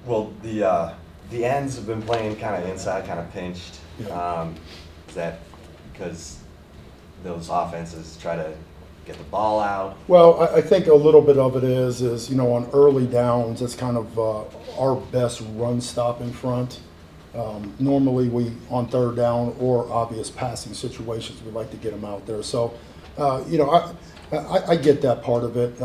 Well, the ends have been playing kind of inside, kind of pinched. Yeah. Is that because those offenses try to get the ball out? Well, I think a little bit of it is on early downs, it's kind of our best run stop in front. Normally, we on third down or obvious passing situations, we like to get them out there. So, I get that part of it.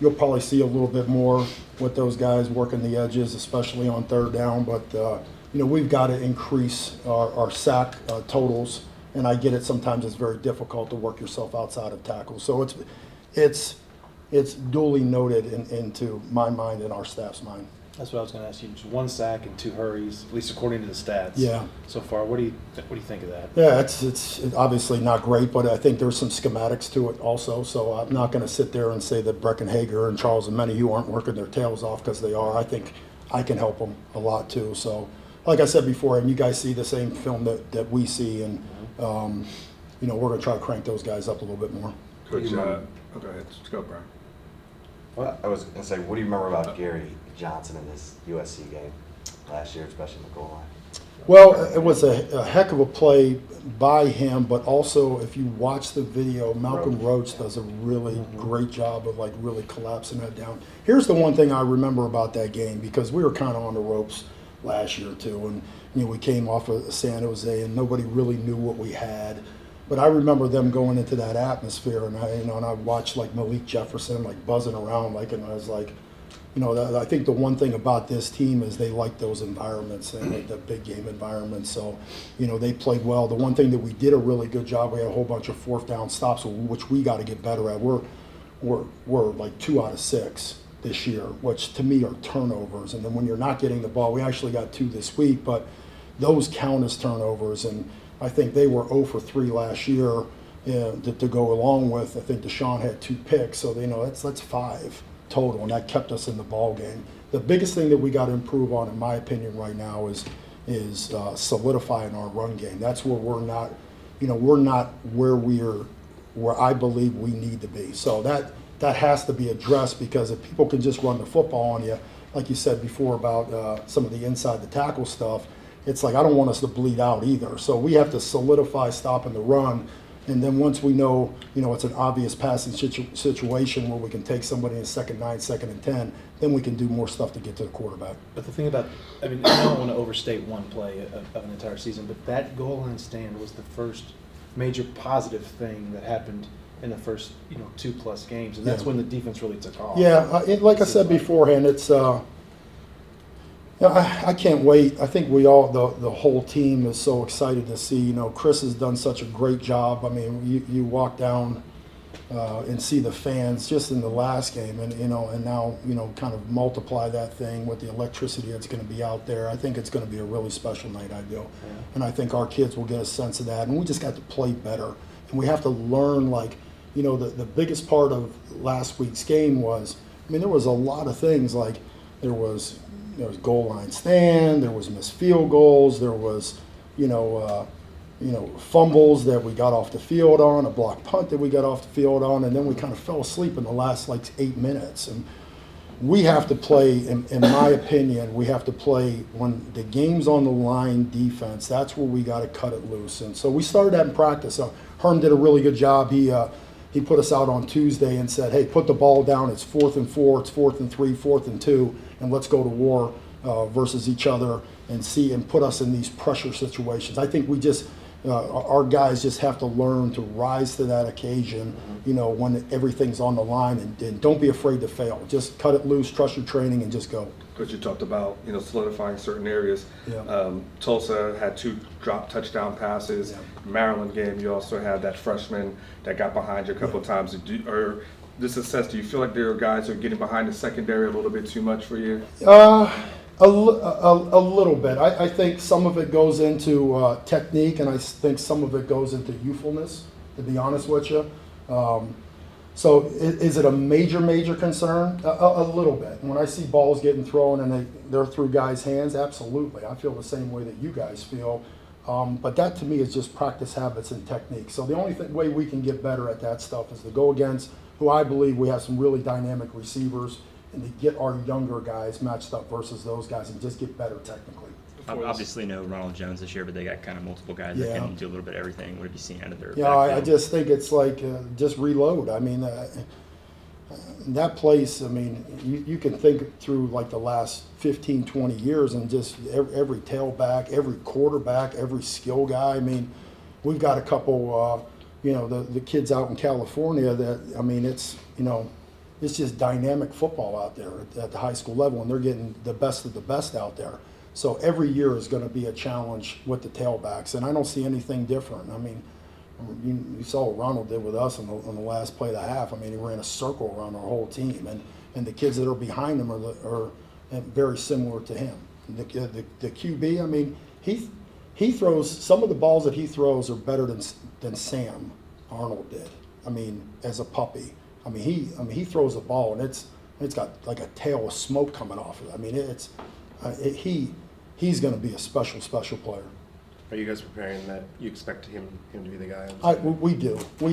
You'll probably see a little bit more with those guys working the edges, especially on third down. But we've got to increase our sack totals, and I get it. Sometimes it's very difficult to work yourself outside of tackles. So it's duly noted into my mind and our staff's mind. That's what I was going to ask you. Just 1 sack and 2 hurries, at least according to the stats. Yeah. So far, what do you think of that? Yeah, it's obviously not great, but I think there's some schematics to it also. So I'm not going to sit there and say that Breckenhager and Charles and Menahue aren't working their tails off, because they are. I think I can help them a lot too. So, like I said before, and you guys see the same film that we see, and we're going to try to crank those guys up a little bit more. Coach, go ahead. Let's go, Brian. What? I was going to say, what do you remember about Gary Johnson in this USC game last year, especially in the goal line? Well, it was a heck of a play by him, but also if you watch the video, Malcolm Roach does a really great job of really collapsing that down. Here's the one thing I remember about that game, because we were kind of on the ropes last year too, and we came off of San Jose and nobody really knew what we had. But I remember them going into that atmosphere, and I watched Malik Jefferson buzzing around, and I was like, I think the one thing about this team is they like those environments and the big game environments. So, they played well. The one thing that we did a really good job, we had a whole bunch of fourth down stops, which we got to get better at. We're 2 out of 6 this year, which to me are turnovers. And then when you're not getting the ball, we actually got 2 this week, but those count as turnovers. And I think they were 0 for 3 last year to go along with. I think Deshaun had 2 picks, so that's 5 total, and that kept us in the ball game. The biggest thing that we got to improve on, in my opinion, right now is solidifying our run game. That's where we're not where I believe we need to be. So that has to be addressed, because if people can just run the football on you, like you said before about some of the inside the tackle stuff, it's I don't want us to bleed out either. So we have to solidify stopping the run. And then once we know, it's an obvious passing situation where we can take somebody in 2nd 9, 2nd and 10, then we can do more stuff to get to the quarterback. But the thing about, I don't want to overstate one play of an entire season, but that goal line stand was the first major positive thing that happened in the first, 2+ games, and that's when the defense really took off. Yeah, like I said beforehand, it's. I can't wait. I think we all, the whole team is so excited to see. Chris has done such a great job. I mean, you walk down and see the fans just in the last game, and now kind of multiply that thing with the electricity that's going to be out there. I think it's going to be a really special night. I do, and I think our kids will get a sense of that. And we just got to play better, and we have to learn. The biggest part of last week's game was, there was a lot of things. There was goal line stand, there was missed field goals, there was, fumbles that we got off the field on, a blocked punt that we got off the field on, and then we kind of fell asleep in the last 8 minutes. And we have to play, in my opinion, we have to play when the game's on the line defense. That's where we got to cut it loose. And so we started that in practice. Herm did a really good job. He put us out on Tuesday and said, hey, put the ball down. It's 4th and 4, it's 4th and 3, 4th and 2, and let's go to war versus each other and put us in these pressure situations. I think we just, our guys just have to learn to rise to that occasion, when everything's on the line, and don't be afraid to fail. Just cut it loose, trust your training, and just go. Coach, you talked about solidifying certain areas. Yeah. Tulsa had 2 drop touchdown passes. Yeah. Maryland game, you also had that freshman that got behind you a couple of times. Or the success, do you feel like there are guys who are getting behind the secondary a little bit too much for you? A little bit. I think some of it goes into technique, and I think some of it goes into youthfulness, to be honest with you. So is it a major concern? A little bit. When I see balls getting thrown and they're through guys' hands, absolutely. I feel the same way that you guys feel. But that to me is just practice habits and technique. So the only way we can get better at that stuff is to go against who I believe we have some really dynamic receivers and to get our younger guys matched up versus those guys and just get better technically. Obviously, no Ronald Jones this year, but they got kind of multiple guys Yeah. that can do a little bit of everything. What have you seen out of their Yeah, I backfield? just think it's like just reload. I mean, that place, I mean, you can think through like the last 15, 20 years and just every tailback, every quarterback, every skill guy. I mean, we've got a couple, the kids out in California that, I mean, it's just dynamic football out there at the high school level, and they're getting the best of the best out there. So every year is going to be a challenge with the tailbacks, and I don't see anything different. I mean, you saw what Ronald did with us on the last play of the half. I mean, he ran a circle around our whole team, and the kids that are behind him are very similar to him. The QB, I mean, he throws, some of the balls that he throws are better than Sam Arnold did. I mean, as a puppy. I mean, he throws a ball and it's got like a tail of smoke coming off of it. I mean, he's going to be a special player. Are you guys preparing that you expect him to be the guy? We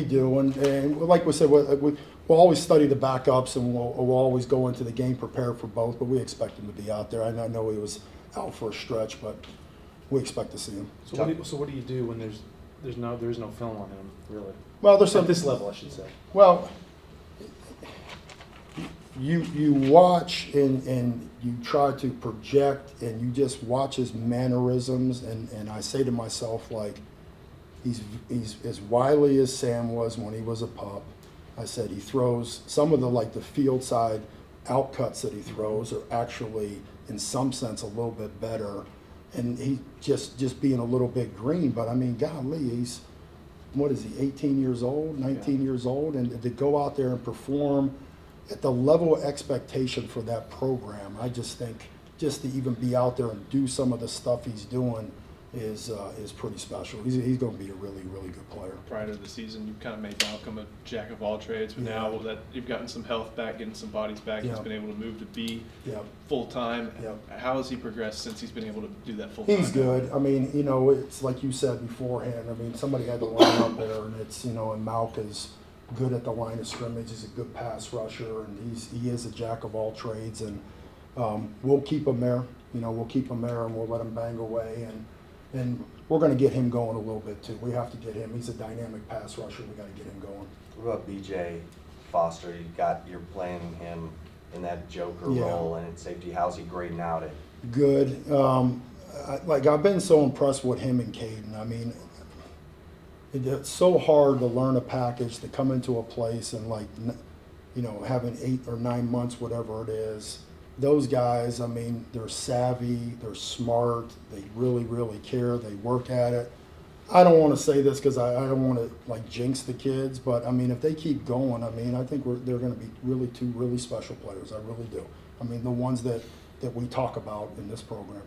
do, and like we said, we'll always study the backups, and we'll always go into the game prepared for both. But we expect him to be out there. I know he was out for a stretch, but we expect to see him. So what do you do when there's no film on him, really? Well, there's some At this level, I should say. Well, you watch and you try to project, and you just watch his mannerisms, and I say to myself, like, he's as wily as Sam was when he was a pup. I said he throws some of the field side outcuts that he throws are actually in some sense a little bit better, and he just being a little bit green. But I mean, golly, he's, what is he, 18 years old, 19 years old, and to go out there and perform at the level of expectation for that program, I just think just to even be out there and do some of the stuff he's doing is pretty special. He's going to be a really, really good player. Prior to the season, you kind of made Malcolm a jack of all trades, but now that you've gotten some health back, getting some bodies back, he's been able to move to be full time. How has he progressed since he's been able to do that full time? He's good. I mean, it's like you said beforehand. I mean, somebody had to line up there, and it's and Malk is good at the line of scrimmage. He's a good pass rusher, and he is a jack of all trades. And we'll keep him there. We'll keep him there, and we'll let him bang away. And we're going to get him going a little bit too. We have to get him. He's a dynamic pass rusher. We got to get him going. What about BJ Foster? You're playing him in that Joker role and at safety. How's he grading out at? Good. I've been so impressed with him and Caden. I mean, it's so hard to learn a package, to come into a place and having 8 or 9 months, whatever it is. Those guys, I mean, they're savvy, they're smart, they really, really care, they work at it. I don't want to say this because I don't want to jinx the kids, but I mean, if they keep going, I mean, I think they're going to be two really special players. I really do. I mean, the ones that we talk about in this program.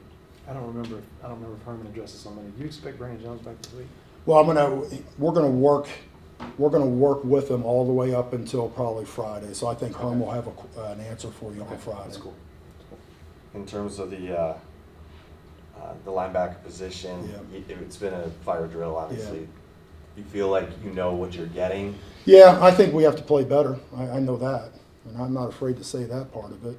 I don't remember if Herman addresses somebody. Do you expect Brandon Jones back this week? Well, we're gonna work with them all the way up until probably Friday. So I think Herm will have an answer for you on Friday. That's cool. In terms of the linebacker position, it's been a fire drill, obviously. Yeah. You feel like you know what you're getting? Yeah, I think we have to play better. I know that, and I'm not afraid to say that part of it.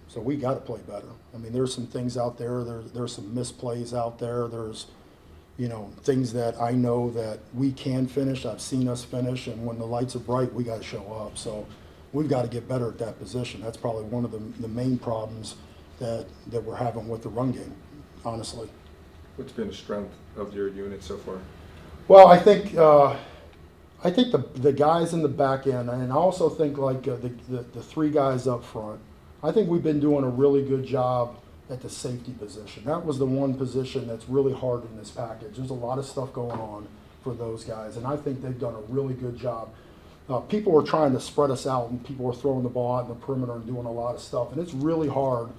So we got to play better. I mean, there's some things out there. There's some misplays out there. There's things that I know that we can finish. I've seen us finish, and when the lights are bright, we got to show up. So we've got to get better at that position. That's probably one of the main problems that we're having with the run game, honestly. What's been the strength of your unit so far? Well, I think the guys in the back end, and I also think the 3 guys up front, I think we've been doing a really good job at the safety position. That was the one position that's really hard in this package. There's a lot of stuff going on for those guys, and I think they've done a really good job. People are trying to spread us out, and people are throwing the ball out in the perimeter and doing a lot of stuff, and it's really hard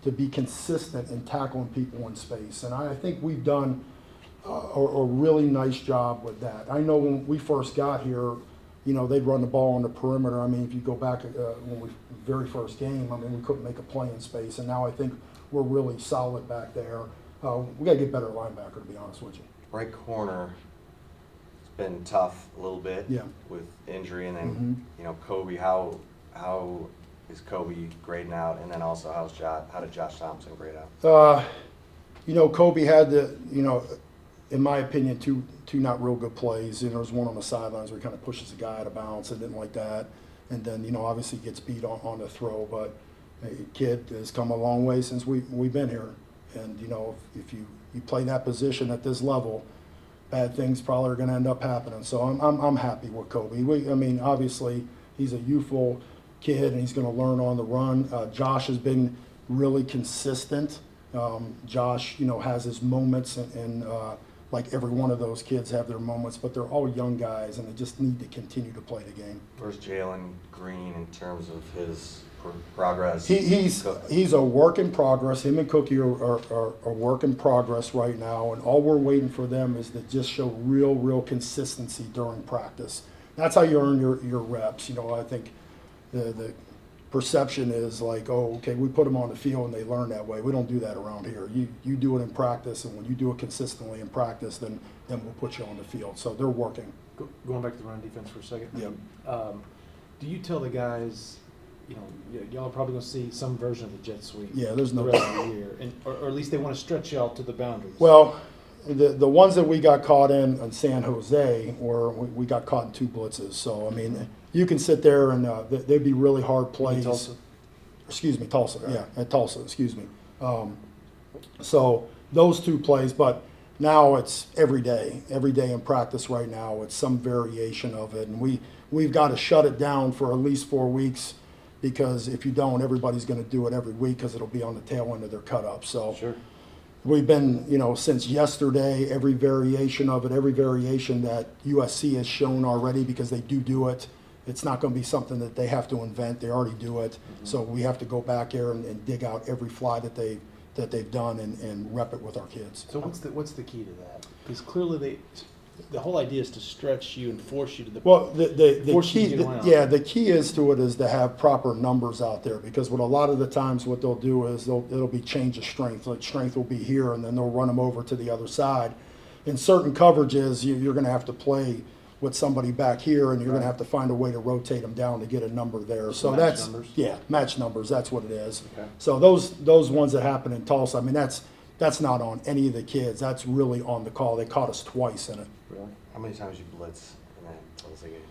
to be consistent in tackling people in space. And I think we've done a really nice job with that. I know when we first got here, they'd run the ball on the perimeter. I mean, if you go back when we very first game, I mean, we couldn't make a play in space, and now I think we're really solid back there. We got to get better at linebacker, to be honest with you. Right corner, it's been tough a little bit Yeah. with injury, and then Kobe. How is Kobe grading out, and then also how did Josh Thompson grade out? Kobe had in my opinion, two not real good plays. There was one on the sidelines where he kind of pushes the guy out of bounds and didn't like that. And then, obviously gets beat on the throw. But kid has come a long way since we've been here. And, if you play that position at this level, bad things probably are going to end up happening. So I'm happy with Kobe. Obviously he's a youthful kid and he's going to learn on the run. Josh has been really consistent. Josh, has his moments and like every one of those kids have their moments, but they're all young guys and they just need to continue to play the game. Where's Jalen Green in terms of his progress? He's a work in progress. Him and Cookie are a work in progress right now, and all we're waiting for them is to just show real consistency during practice. That's how you earn your reps. I think the perception is like, oh, okay, we put them on the field and they learn that way. We don't do that around here. You do it in practice, and when you do it consistently in practice, then we'll put you on the field. So they're working. Going back to the run defense for a second. Yep. Do you tell the guys, y'all are probably going to see some version of the jet sweep? Yeah, there's no the rest of the year, or at least they want to stretch y'all to the boundaries. Well, the ones that we got caught in San Jose, or we got caught in 2 blitzes. So you can sit there and they'd be really hard plays. Tulsa? Excuse me, Tulsa. Yeah, at Tulsa. Excuse me. So those 2 plays, but now it's every day in practice. Right now, it's some variation of it, and we've got to shut it down for at least 4 weeks, because if you don't, everybody's going to do it every week because it'll be on the tail end of their cut up. So. Sure. We've been, since yesterday, every variation of it, every variation that USC has shown already, because they do it. It's not going to be something that they have to invent. They already do it. Mm-hmm. So we have to go back there and dig out every fly that they've done and rep it with our kids. So what's the key to that? Because clearly the whole idea is to stretch you and force you to the the key is to have proper numbers out there, because what a lot of the times what they'll do is it'll be change of strength. Like strength will be here, and then they'll run them over to the other side. In certain coverages, you're going to have to play with somebody back here, and you're going to have to find a way to rotate them down to get a number there. So match numbers? Match numbers. That's what it is. Okay. So those ones that happen in Tulsa, that's not on any of the kids. That's really on the call. They caught us twice in it. Really? How many times you blitz in that Tulsa game?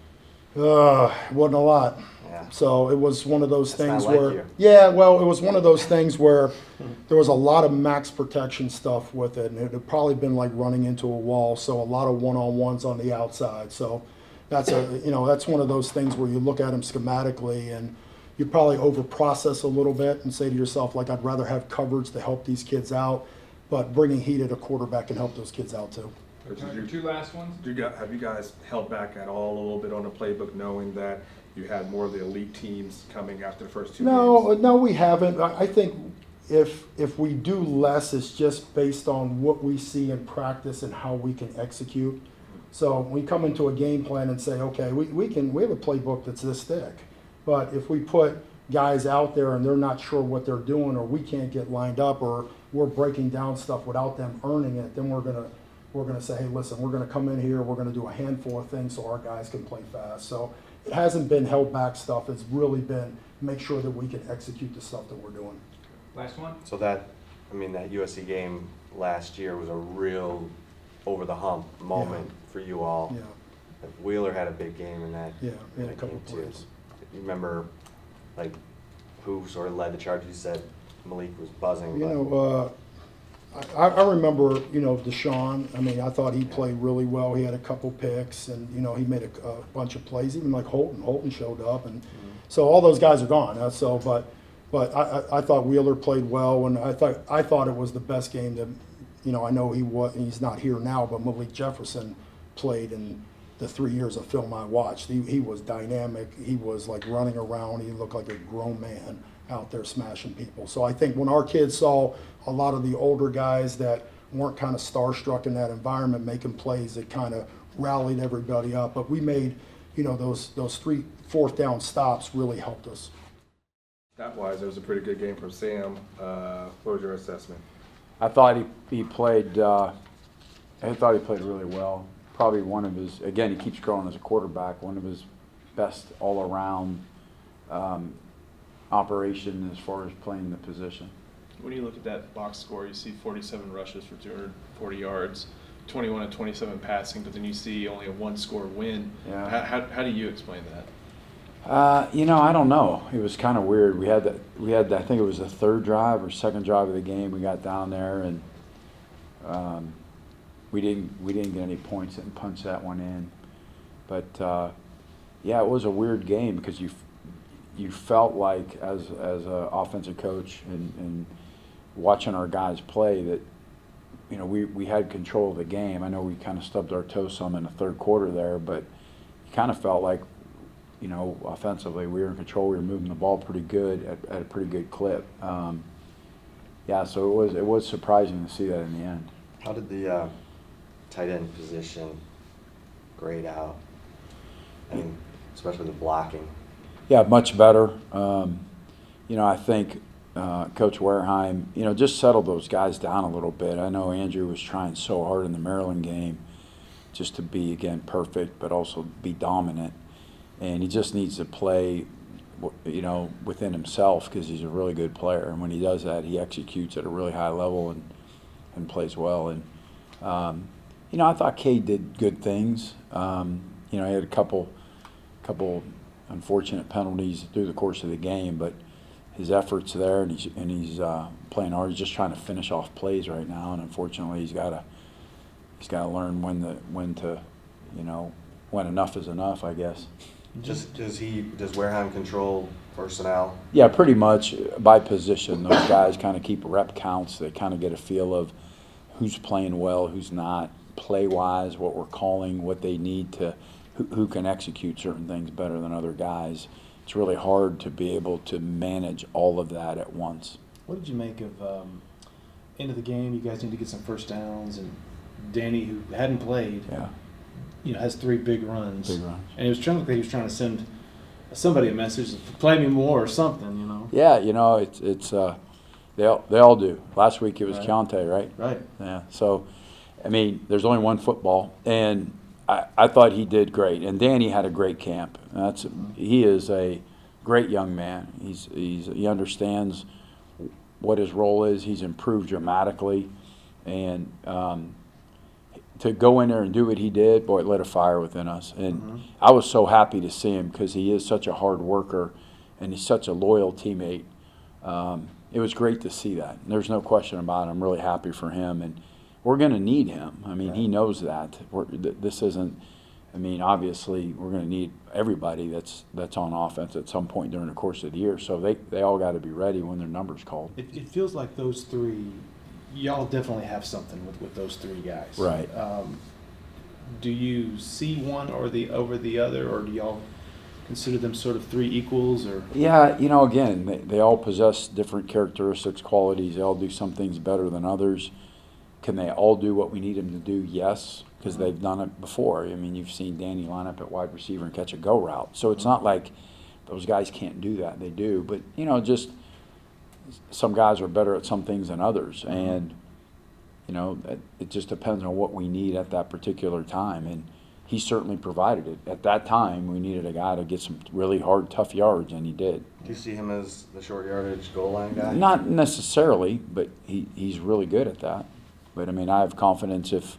Wasn't a lot. Yeah. So it was one of those That's things not like where, you. yeah, well, it was one of those things where there was a lot of max protection stuff with it, and it had probably been like running into a wall. So a lot of one-on-ones on the outside. So that's one of those things where you look at them schematically and you probably over-process a little bit and say to yourself, like, I'd rather have coverage to help these kids out, but bringing heat at a quarterback can help those kids out too. Your 2 last ones? Have you guys held back at all a little bit on the playbook, knowing that you had more of the elite teams coming after the first 2 games? No, we haven't. I think if we do less, it's just based on what we see in practice and how we can execute. So we come into a game plan and say, okay, we have a playbook that's this thick, but if we put guys out there and they're not sure what they're doing, or we can't get lined up, or we're breaking down stuff without them earning it, then we're gonna say, hey, listen, we're gonna come in here, we're gonna do a handful of things so our guys can play fast. So it hasn't been held back stuff. It's really been make sure that we can execute the stuff that we're doing. Last one? So that USC game last year was a real over the hump moment for you all. Yeah. Wheeler had a big game in that. Yeah, in a that couple game too. plays. You remember, like, who sort of led the charge? You said Malik was buzzing. I remember, Deshaun. I thought he played really well. He had a couple picks, and he made a bunch of plays. Even like Holton. Holton showed up, and so all those guys are gone. But I thought Wheeler played well, and I thought it was the best game that, I know he's not here now, but Malik Jefferson played in the 3 years of film I watched. He was dynamic. He was like running around. He looked like a grown man out there smashing people. So I think when our kids saw a lot of the older guys that weren't kind of starstruck in that environment making plays, it kind of rallied everybody up. But we made, those 3 4th down stops really helped us. Stat-wise, it was a pretty good game from Sam. What was your assessment? I thought he played really well. Probably one of his, again, he keeps growing as a quarterback, one of his best all around. operation as far as playing the position. When you look at that box score, you see 47 rushes for 240 yards, 21 of 27 passing, but then you see only a one-score win. Yeah. How do you explain that? I don't know. It was kind of weird. We had that. I think it was the third drive or second drive of the game. We got down there and we didn't get any points and punched that one in. But yeah, it was a weird game because you felt like as an offensive coach and watching our guys play that we had control of the game. I know we kind of stubbed our toe some in the third quarter there, but you kind of felt like offensively we were in control. We were moving the ball pretty good at a pretty good clip. Yeah, so it was surprising to see that in the end. How did the tight end position grade out? I mean, especially the blocking. Yeah, much better. I think Coach Wareheim, just settled those guys down a little bit. I know Andrew was trying so hard in the Maryland game just to be, again, perfect, but also be dominant. And he just needs to play, within himself because he's a really good player. And when he does that, he executes at a really high level and plays well. And, I thought Cade did good things. He had a couple unfortunate penalties through the course of the game, but his efforts there, and he's playing hard. He's just trying to finish off plays right now, and unfortunately, he's got to learn when enough is enough, I guess. Does Wareheim control personnel? Yeah, pretty much by position. Those guys kind of keep rep counts. They kind of get a feel of who's playing well, who's not, play-wise, what we're calling, what they need to, who can execute certain things better than other guys. It's really hard to be able to manage all of that at once. What did you make of end of the game? You guys need to get some first downs, and Danny, who hadn't played, has 3 big runs. And he was trying to send somebody a message, play me more or something, Yeah, it's they all do. Last week it was Keontae, right? Right. Yeah. So, there's only one football, and I thought he did great. And Danny had a great camp. He is a great young man. He understands what his role is. He's improved dramatically, and to go in there and do what he did, boy, it lit a fire within us. And I was so happy to see him because he is such a hard worker and he's such a loyal teammate. It was great to see that. There's no question about it. I'm really happy for him, and we're going to need him. He knows that. This isn't. Obviously, we're going to need everybody that's on offense at some point during the course of the year. So they all got to be ready when their number's called. It feels like those 3. Y'all definitely have something with those 3 guys. Right. Do you see one over the other, or do y'all consider them sort of 3 equals? Or Yeah, again, they all possess different characteristics, qualities. They all do some things better than others. Can they all do what we need them to do? Yes, because they've done it before. You've seen Danny line up at wide receiver and catch a go route. So it's not like those guys can't do that. They do. But, just some guys are better at some things than others. And, it just depends on what we need at that particular time. And he certainly provided it. At that time, we needed a guy to get some really hard, tough yards, and he did. Do you see him as the short yardage goal line guy? Not necessarily, but he's really good at that. But, I have confidence if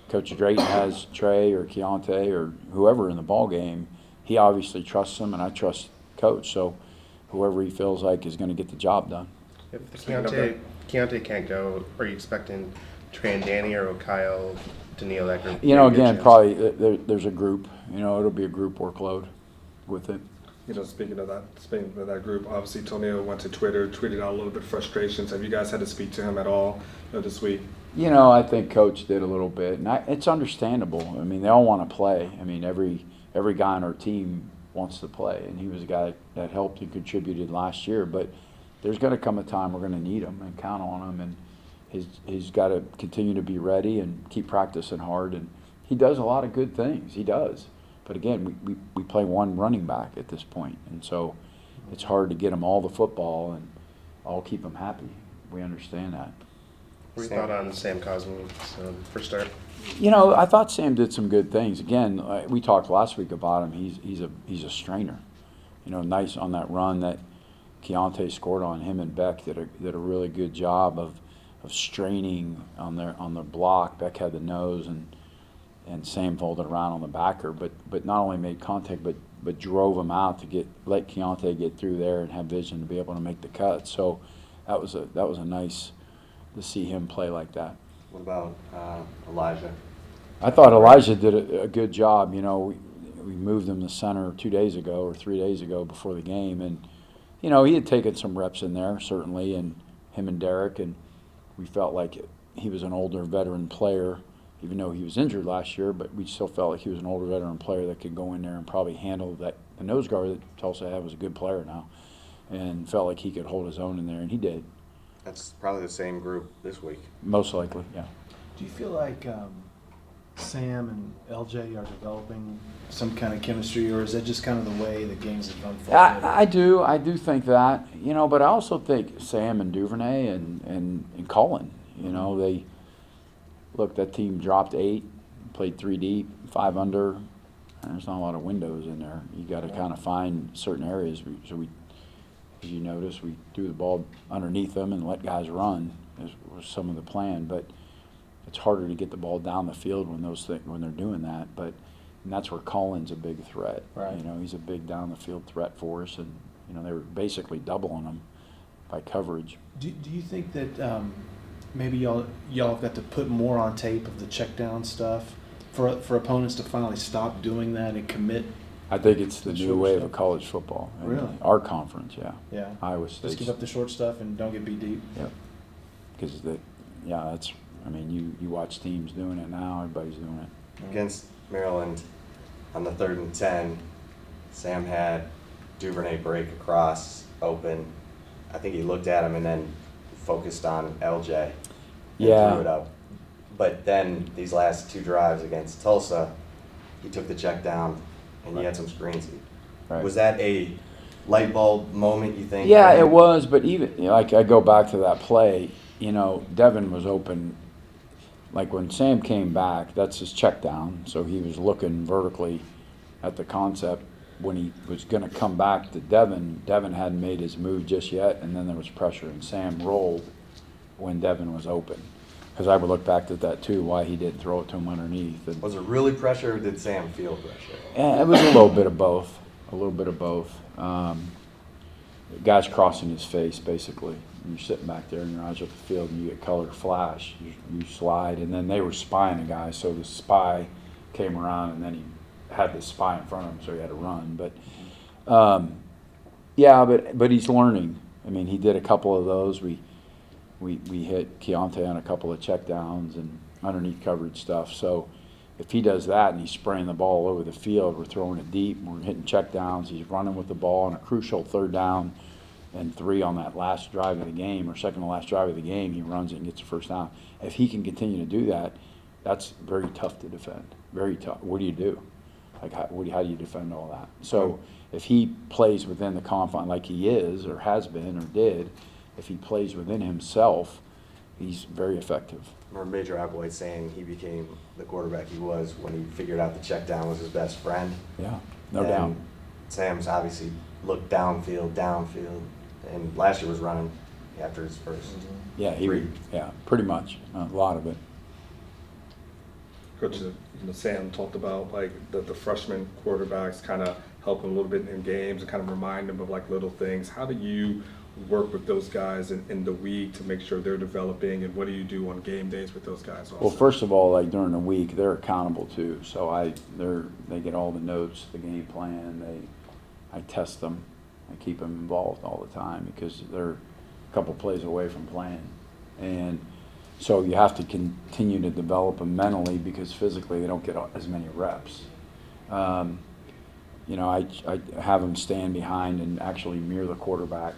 Coach Drayton has Trey or Keontae or whoever in the ball game, he obviously trusts him, and I trust Coach. So whoever he feels like is going to get the job done. If Keontae can't go, are you expecting Trey and Danny or Kyle, Daniil, that group? Again, probably there's a group. It'll be a group workload with it. Speaking of that group, obviously Tonio went to Twitter, tweeted out a little bit of frustrations. Have you guys had to speak to him at all this week? I think Coach did a little bit, and it's understandable. They all want to play. Every guy on our team wants to play, and he was a guy that helped and contributed last year. But there's going to come a time we're going to need him and count on him, and he's got to continue to be ready and keep practicing hard. And he does a lot of good things. He does. But again, we play one running back at this point, and so it's hard to get him all the football and all keep him happy. We understand that. What are your thoughts on Sam Cosmi's first start? I thought Sam did some good things. Again, we talked last week about him. He's a strainer. Nice on that run that Keontae scored on him, and Beck did a really good job of straining on their block. Beck had the nose, and Sam folded around on the backer, but not only made contact, but drove him out to let Keontae get through there and have vision to be able to make the cut. So that was a nice to see him play like that. What about Elijah? I thought Elijah did a good job. You know, we moved him to center 2 days ago or 3 days ago before the game, and you know, he had taken some reps in there certainly, and him and Derek, and we felt like he was an older veteran player, even though he was injured last year, but we still felt like he was an older veteran player that could go in there and probably handle that. The nose guard that Tulsa had was a good player now, and felt like he could hold his own in there, and he did. That's probably the same group this week. Most likely, yeah. Do you feel like Sam and LJ are developing some kind of chemistry, or is that just kind of the way the games have unfolded? I do think that, you know, but I also think Sam and Duvernay and Cullen, you know, that team dropped 8, played 3 deep, 5 under, and there's not a lot of windows in there. You got to kind of find certain areas. As you notice, we threw the ball underneath them and let guys run, was some of the plan, but it's harder to get the ball down the field when they're doing that. And that's where Cullen's a big threat. Right. You know, he's a big down the field threat for us, and you know, they were basically doubling him by coverage. Do you think that maybe y'all have got to put more on tape of the check down stuff for opponents to finally stop doing that and commit? I think it's the The new short wave stuff. of college football. And Really? Our conference, yeah. Yeah. Iowa State. Just give up the short stuff and don't get beat deep. Yep. Because that's. I mean, you watch teams doing it now. Everybody's doing it. Against Maryland, on the 3rd and 10, Sam had Duvernay break across open. I think he looked at him and then focused on LJ and Yeah. threw it up. But then these last 2 drives against Tulsa, he took the check down and he had some screens. Right. Was that a light bulb moment, you think? Yeah, it was. But even like I go back to that play, you know, Devin was open. Like when Sam came back, that's his check down. So he was looking vertically at the concept. When he was going to come back to Devin hadn't made his move just yet, and then there was pressure, and Sam rolled when Devin was open. Because I would look back at that too, why he didn't throw it to him underneath. And Was it really pressure, or did Sam feel pressure? yeah, it was a little bit of both. Guy's crossing his face, basically. And you're sitting back there in your eyes at the field, and you get colored flash. You slide, and then they were spying a guy, so the spy came around, and then he had the spy in front of him, so he had to run. But yeah, but he's learning. I mean, he did a couple of those. We hit Keontae on a couple of checkdowns and underneath coverage stuff. So if he does that and he's spraying the ball all over the field, we're throwing it deep, we're hitting checkdowns, he's running with the ball on a crucial 3rd down and 3 on that last drive of the game, or second to last drive of the game, he runs it and gets the 1st down. If he can continue to do that, that's very tough to defend. Very tough. What do you do? Like, how do you defend all that? So if he plays within the confine like he is or has been or did, if he plays within himself, he's very effective. I remember Major Applewhite saying he became the quarterback he was when he figured out the check down was his best friend. Yeah, no And doubt. Sam's obviously looked downfield, and last year was running after his first. Yeah, pretty much, a lot of it. Coach, Sam talked about like the freshman quarterbacks kind of help him a little bit in games and kind of remind him of like little things. How do you work with those guys in the week to make sure they're developing, and what do you do on game days with those guys also? Well, first of all, like during the week, they're accountable too. So they get all the notes, the game plan. I test them. I keep them involved all the time because they're a couple plays away from playing, and so you have to continue to develop them mentally because physically they don't get as many reps. You know, I have them stand behind and actually mirror the quarterback,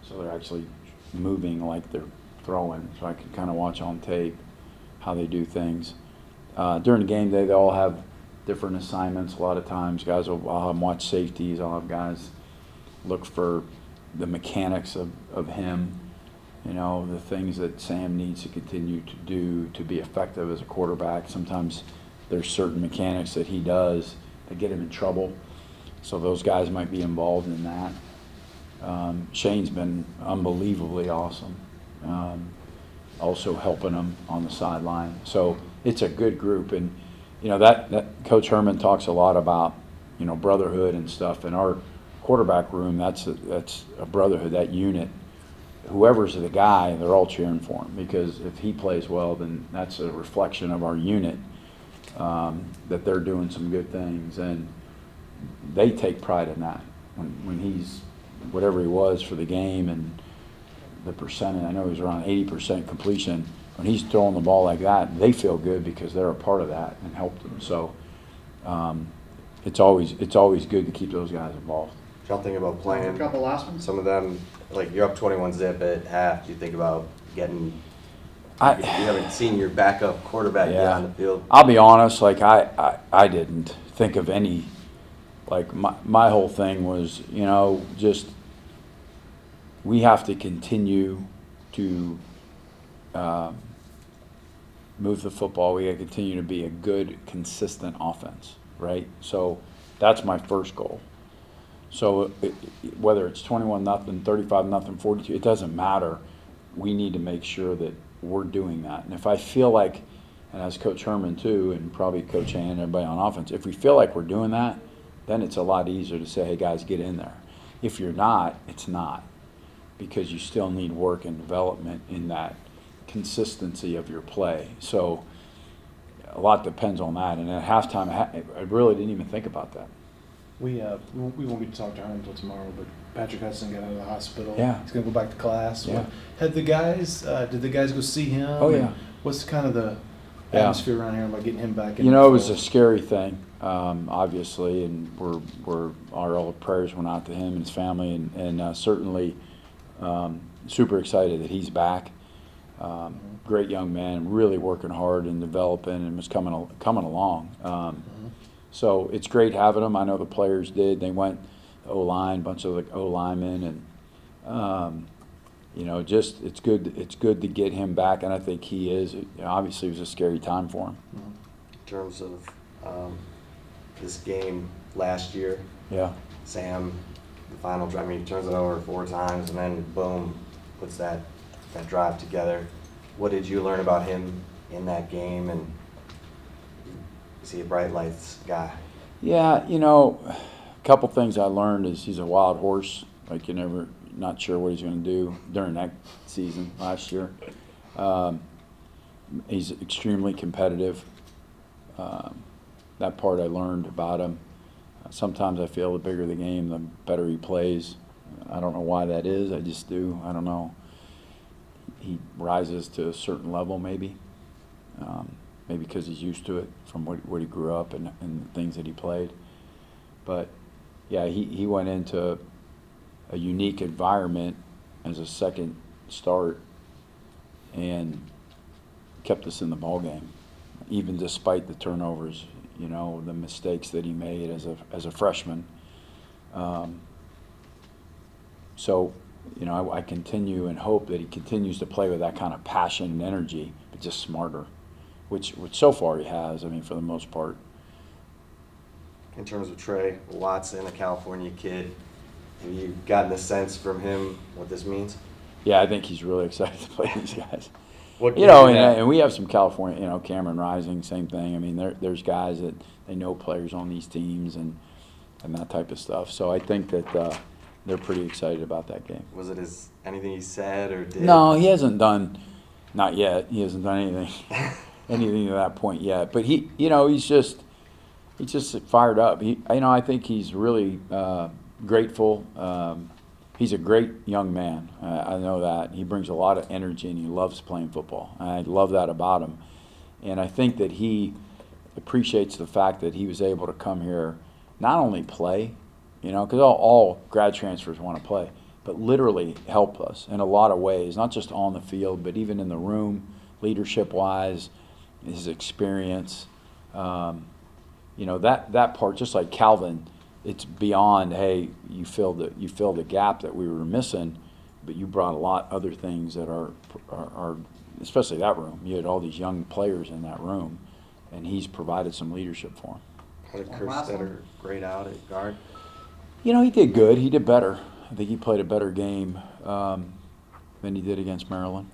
so they're actually moving like they're throwing, so I can kind of watch on tape how they do things. During the game day, they all have different assignments. A lot of times, I'll have them watch safeties. I'll have guys look for the mechanics of him, you know, the things that Sam needs to continue to do to be effective as a quarterback. Sometimes there's certain mechanics that he does that get him in trouble, so those guys might be involved in that. Shane's been unbelievably awesome, also helping them on the sideline. So it's a good group, and that Coach Herman talks a lot about brotherhood and stuff. In our quarterback room, that's a brotherhood. That unit, whoever's the guy, they're all cheering for him, because if he plays well, then that's a reflection of our unit, that they're doing some good things, and they take pride in that. When he's whatever he was for the game, and the percentage, I know he was around 80% completion. When he's throwing the ball like that, they feel good because they're a part of that and helped them. So it's always good to keep those guys involved. Y'all think about playing A couple last ones. some of them, like you're up 21-zip at half. Do you think about getting? You haven't seen your backup quarterback get on the field. I'll be honest, like I didn't think of any. Like my whole thing was, just we have to continue to move the football. We got to continue to be a good, consistent offense, right? So that's my first goal. So whether it's 21-0, 35-0, 42, it doesn't matter. We need to make sure that we're doing that. And if I feel like, and as Coach Herman too, and probably Coach Ann and everybody on offense, if we feel like we're doing that, then it's a lot easier to say, hey guys, get in there. If you're not, it's not, because you still need work and development in that consistency of your play. So a lot depends on that. And at halftime, I really didn't even think about that. We won't get to talk to her until tomorrow, but Patrick Hudson got out of the hospital. Yeah. He's going to go back to class. Yeah. Did the guys go see him? Oh, yeah. What's kind of the atmosphere around here about getting him back in? It was a scary thing, obviously, and all the prayers went out to him and his family, and certainly super excited that he's back. Great young man, really working hard and developing, and was coming along. So it's great having him. I know the players did. They went O-line, bunch of the O-linemen, and just it's good. It's good to get him back, and I think he is. Obviously, it was a scary time for him. In terms of this game last year, Sam, the final drive. I mean, he turns it over 4 times, and then boom, puts that drive together. What did you learn about him in that game, and is he a bright lights guy? Yeah, a couple things I learned is he's a wild horse. Like, you're not sure what he's going to do during that season last year. He's extremely competitive. That part I learned about him. Sometimes I feel the bigger the game, the better he plays. I don't know why that is. I just do. I don't know. He rises to a certain level, maybe. Maybe because he's used to it from what he grew up and the things that he played. But, yeah, he went into a unique environment as a second start and kept us in the ballgame, even despite the turnovers, the mistakes that he made as a freshman. So, I continue and hope that he continues to play with that kind of passion and energy, but just smarter, which so far he has, for the most part. In terms of Trey Watson, a California kid, have you gotten a sense from him what this means? Yeah, I think he's really excited to play these guys. And we have some California, Cameron Rising, same thing. There's guys that they know players on these teams and that type of stuff. So I think that they're pretty excited about that game. Was it anything he said or did? No, he hasn't done, not yet. He hasn't done anything to that point yet. But he's just fired up. I think he's really grateful. He's a great young man. I know that. He brings a lot of energy, and he loves playing football. I love that about him. And I think that he appreciates the fact that he was able to come here, not only play, because all grad transfers want to play, but literally help us in a lot of ways, not just on the field, but even in the room, leadership-wise, his experience. That part, just like Calvin, it's beyond, hey, you filled the gap that we were missing, but you brought a lot other things that are especially that room. You had all these young players in that room, and he's provided some leadership for them. How did Kerstetter grade out at guard? He did good. He did better. I think he played a better game than he did against Maryland.